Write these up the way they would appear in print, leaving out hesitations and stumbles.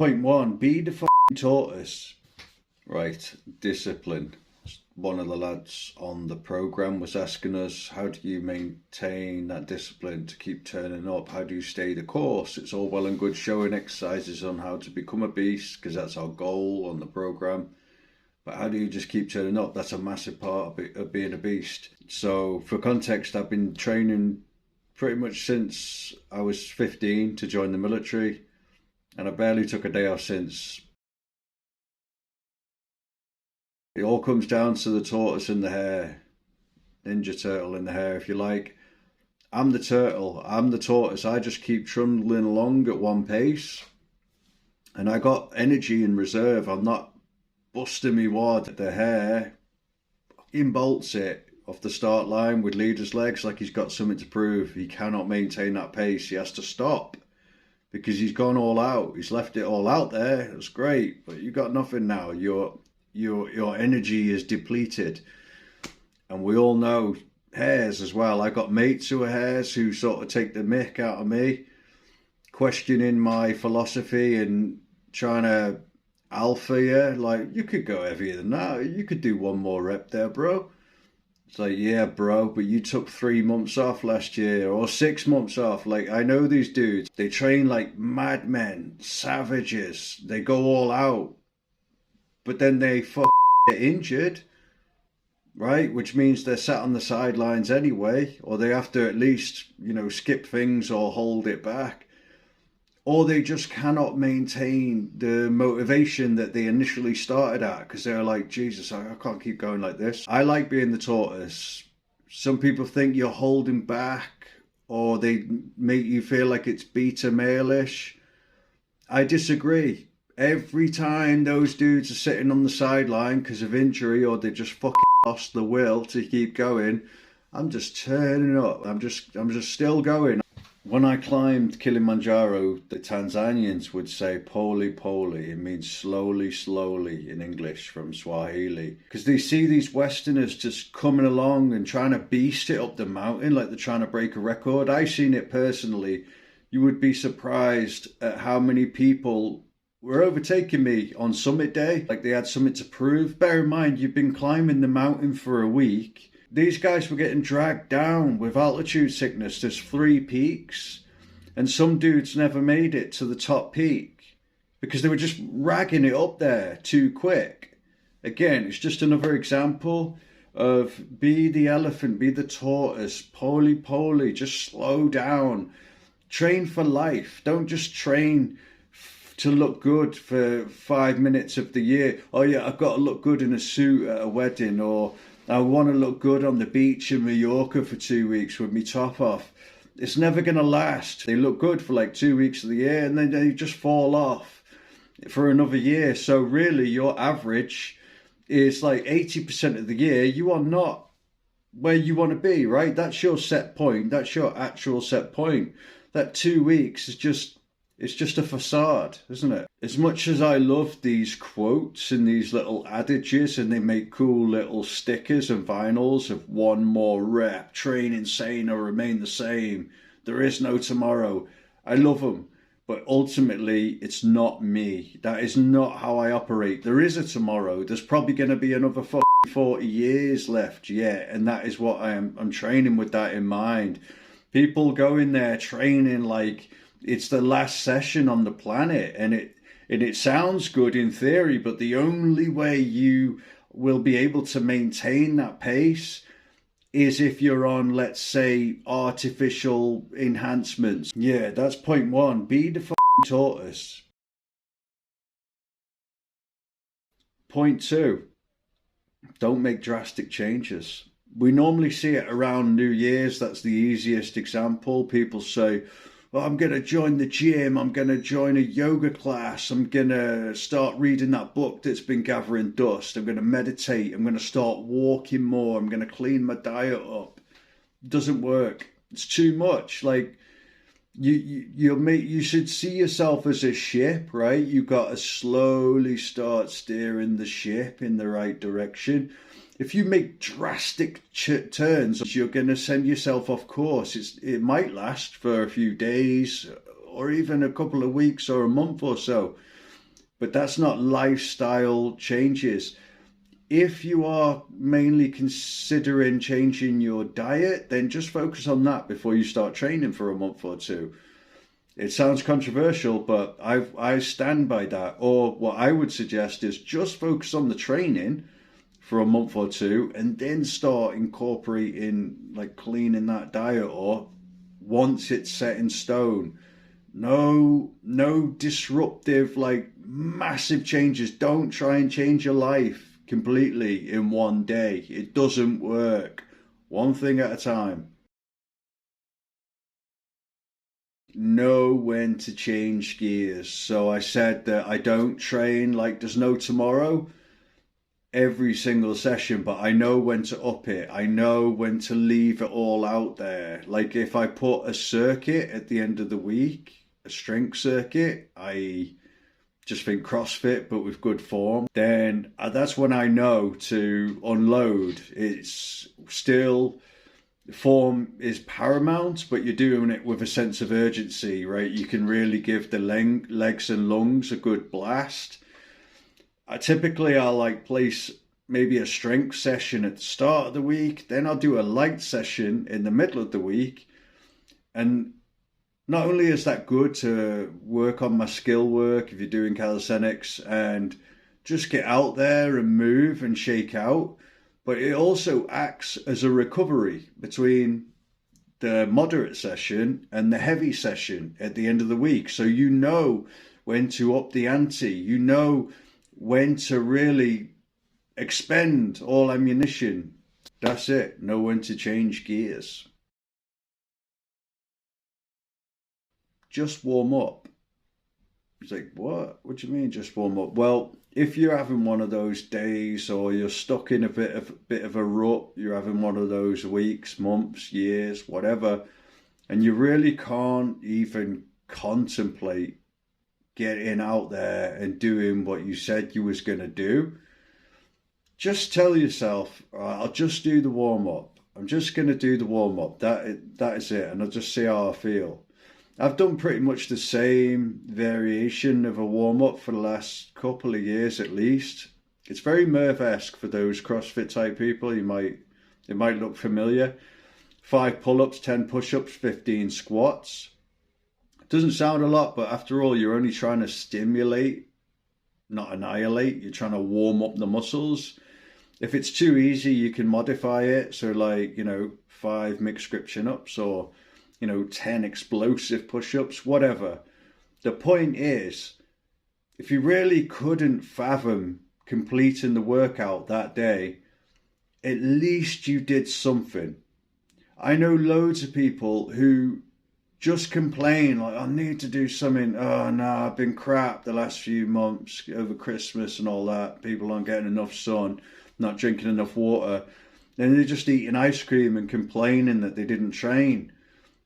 Point one, be the tortoise. Right, discipline. One of the lads on the program was asking us, how do you maintain that discipline to keep turning up? How do you stay the course? It's all well and good showing exercises on how to become a beast, because that's our goal on the program. But how do you just keep turning up? That's a massive part of being a beast. So for context, I've been training pretty much since I was 15 to join the military, and I barely took a day off since. It all comes down to the tortoise and the hare, Ninja Turtle in the hare, if you like. I'm the turtle, I'm the tortoise. I just keep trundling along at one pace, and I got energy in reserve. I'm not busting me wad. The hare fucking bolts it off the start line with leader's legs like he's got something to prove. He cannot maintain that pace. He has to stop because he's gone all out. He's left it all out there. It's great, but you got nothing now. Your energy is depleted. And we all know hares as well. I got mates who are hares who sort of take the mick out of me, questioning my philosophy and trying to alpha you. Like, you could go heavier than that. You could do one more rep there, bro. It's like, yeah, bro, but you took 3 months off last year or 6 months off. Like, I know these dudes. They train like madmen, savages. They go all out. But then they get injured, right? Which means they're sat on the sidelines anyway, or they have to at least, skip things or hold it back. Or they just cannot maintain the motivation that they initially started at, because they're like, Jesus, I can't keep going like this. I like being the tortoise. Some people think you're holding back, or they make you feel like it's beta male-ish. I disagree. Every time those dudes are sitting on the sideline because of injury, or they just fucking lost the will to keep going, I'm just turning up. I'm just still going. When I climbed Kilimanjaro, the Tanzanians would say pole pole. It means slowly, slowly in English from Swahili. Because they see these Westerners just coming along and trying to beast it up the mountain like they're trying to break a record. I've seen it personally. You would be surprised at how many people were overtaking me on summit day, like they had something to prove. Bear in mind, you've been climbing the mountain for a week. These guys were getting dragged down with altitude sickness. There's 3 peaks, and some dudes never made it to the top peak because they were just ragging it up there too quick. Again, it's just another example of be the elephant, be the tortoise, pole, just slow down. Train for life. Don't just train to look good for 5 minutes of the year. Oh yeah, I've got to look good in a suit at a wedding, or I want to look good on the beach in Mallorca for 2 weeks with me top off. It's never going to last. They look good for like 2 weeks of the year, and then they just fall off for another year. So really, your average is like 80% of the year. You are not where you want to be, right? That's your set point. That's your actual set point. That 2 weeks is just... it's just a facade, isn't it? As much as I love these quotes and these little adages, and they make cool little stickers and vinyls of one more rep, train insane or remain the same, there is no tomorrow. I love them, but ultimately it's not me. That is not how I operate. There is a tomorrow. There's probably going to be another 40 years left yet, and that is what I'm training with that in mind. People go in there training like it's the last session on the planet, and it sounds good in theory, but the only way you will be able to maintain that pace is if you're on, let's say, artificial enhancements. Yeah, that's point one. Be the tortoise. Point two, don't make drastic changes. We normally see it around New Year's. That's the easiest example. People say, well, I'm going to join the gym, I'm going to join a yoga class, I'm going to start reading that book that's been gathering dust, I'm going to meditate, I'm going to start walking more, I'm going to clean my diet up. It doesn't work. It's too much. Like, you should see yourself as a ship, right? You've got to slowly start steering the ship in the right direction. If you make drastic turns, you're going to send yourself off course. It might last for a few days or even a couple of weeks or a month or so. but that's not lifestyle changes. If you are mainly considering changing your diet, then just focus on that before you start training for a month or two. It sounds controversial, but I stand by that. Or what I would suggest is just focus on the training for a month or two and then start incorporating like cleaning that diet, or once it's set in stone. No disruptive, like massive changes. Don't try and change your life completely in one day. It doesn't work. One thing at a time. Know when to change gears. So I said that I don't train like there's no tomorrow every single session, but I know when to up it. I know when to leave it all out there. Like if I put a circuit at the end of the week, a strength circuit, I just think CrossFit but with good form, then that's when I know to unload. It's still, form is paramount, but you're doing it with a sense of urgency, right? You can really give the legs and lungs a good blast. I'll like place maybe a strength session at the start of the week, then I'll do a light session in the middle of the week. And not only is that good to work on my skill work if you're doing calisthenics and just get out there and move and shake out, but it also acts as a recovery between the moderate session and the heavy session at the end of the week. So you know when to up the ante, you know when to really expend all ammunition. That's it. Know when to change gears. Just warm up. It's like, what? What do you mean just warm up? Well, if you're having one of those days or you're stuck in a bit of a rut, you're having one of those weeks, months, years, whatever, and you really can't even contemplate getting out there and doing what you said you was going to do, just tell yourself, I'll just do the warm up. I'm just going to do the warm up. That is it. And I'll just see how I feel. I've done pretty much the same variation of a warm-up for the last couple of years at least. It's very Merv-esque for those CrossFit type people. It might look familiar. 5 pull-ups, 10 push-ups, 15 squats. It doesn't sound a lot, but after all, you're only trying to stimulate, not annihilate. You're trying to warm up the muscles. If it's too easy, you can modify it. So like, 5 mixed grip chin-ups or 10 explosive push-ups, whatever. The point is, if you really couldn't fathom completing the workout that day, at least you did something. I know loads of people who just complain, like, I need to do something. Oh no, I've been crap the last few months over Christmas and all that. People aren't getting enough sun, not drinking enough water. Then they're just eating ice cream and complaining that they didn't train.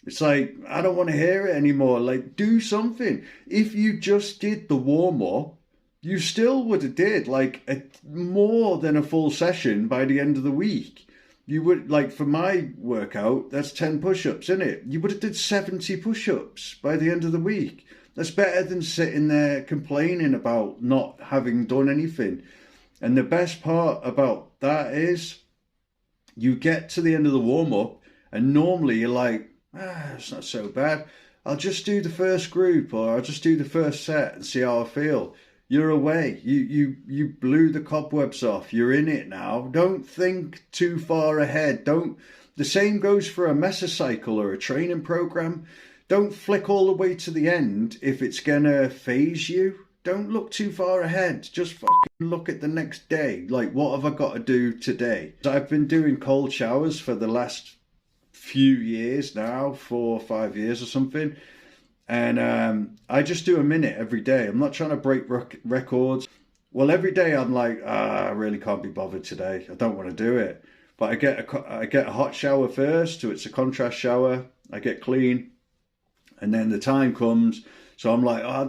It's like, I don't want to hear it anymore. Like, do something. If you just did the warm-up, you still would have did like more than a full session by the end of the week. You would, like for my workout, that's 10 push-ups, isn't it? You would have did 70 push-ups by the end of the week. That's better than sitting there complaining about not having done anything. And the best part about that is you get to the end of the warm-up and normally you're like, it's not so bad. I'll just do the first group or I'll just do the first set and see how I feel. You're away. You blew the cobwebs off. You're in it now. Don't think too far ahead. The same goes for a mesocycle or a training program. Don't flick all the way to the end if it's gonna phase you. Don't look too far ahead. Just fucking look at the next day. Like, what have I got to do today? I've been doing cold showers for the last few years now, 4 or 5 years or something, and I just do a minute every day. I'm not trying to break records. Well, every day I'm like, I really can't be bothered today. I don't want to do it, but I get a hot shower first, so it's a contrast shower. I get clean, and then the time comes, so I'm like, I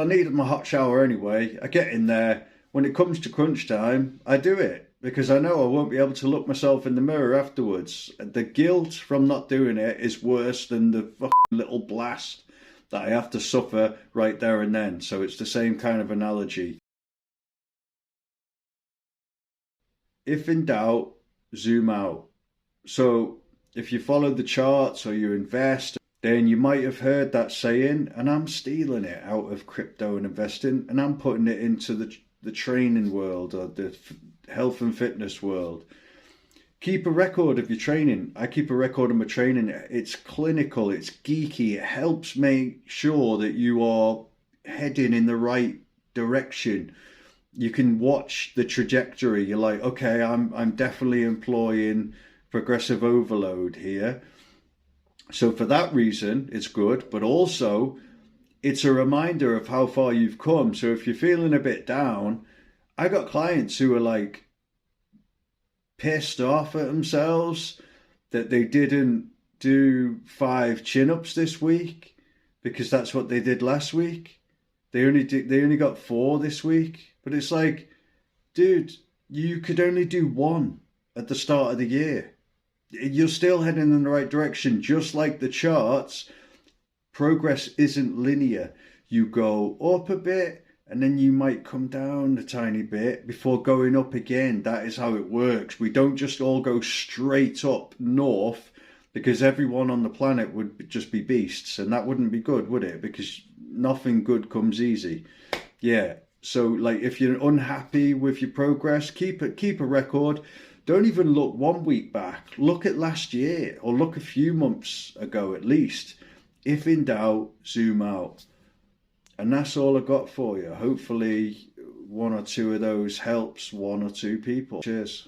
needed my hot shower anyway. I get in there. When it comes to crunch time, I do it. Because I know I won't be able to look myself in the mirror afterwards. The guilt from not doing it is worse than the fucking little blast that I have to suffer right there and then. So it's the same kind of analogy. If in doubt, zoom out. So if you follow the charts or you invest, then you might have heard that saying, and I'm stealing it out of crypto and investing, and I'm putting it into the training world or the health and fitness world. Keep a record of your training. I keep a record of my training. It's clinical, it's geeky, it helps make sure that you are heading in the right direction. You can watch the trajectory. You're like, okay, I'm definitely employing progressive overload here. So for that reason, it's good, but also it's a reminder of how far you've come. So if you're feeling a bit down, I got clients who are like pissed off at themselves that they didn't do 5 chin-ups this week because that's what they did last week. They only got 4 this week. But it's like, dude, you could only do 1 at the start of the year. You're still heading in the right direction. Just like the charts, progress isn't linear. You go up a bit and then you might come down a tiny bit before going up again. That is how it works. We don't just all go straight up north, because everyone on the planet would just be beasts, and that wouldn't be good, would it? Because nothing good comes easy. Yeah. So like if you're unhappy with your progress, keep a record. Don't even look 1 week back. Look at last year, or look a few months ago at least. If in doubt, zoom out. And that's all I got for you. Hopefully 1 or 2 of those helps 1 or 2 people. Cheers.